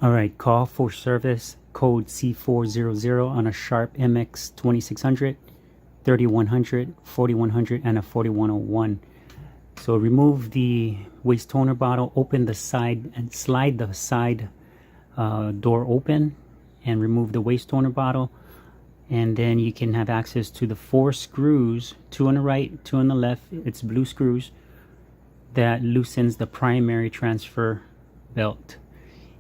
Alright, call for service code C4-00 on a Sharp MX2600, 3100, 4100, and a 4101. So remove the waste toner bottle, open the side and slide the side door open and remove the waste toner bottle, and then you can have access to the 4 screws, 2 on the right, 2 on the left. It's blue screws that loosens the primary transfer belt.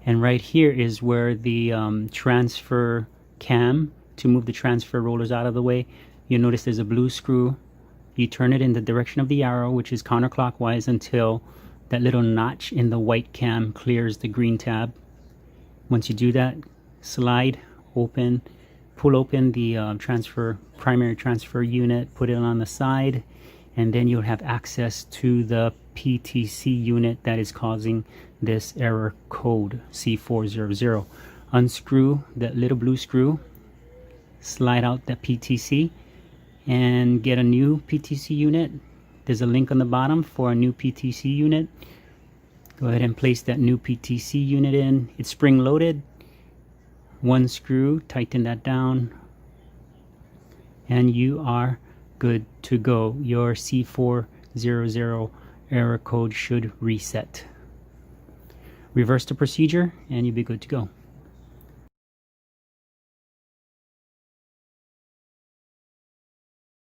And right here is where the transfer cam, to move the transfer rollers out of the way. You'll notice there's a blue screw. You turn it in the direction of the arrow, which is counterclockwise, until that little notch in the white cam clears the green tab. Once you do that, slide open, pull open the primary transfer unit, put it on the side, and then you'll have access to the PTC unit that is causing this error code C4-00. Unscrew that little blue screw, slide out that PTC, and get a new PTC unit. There's a link on the bottom for a new PTC unit. Go ahead and place that new PTC unit in. It's spring loaded. 1 screw, tighten that down, and you are good to go. Your C4-00 error code should reset. Reverse the procedure and you'll be good to go.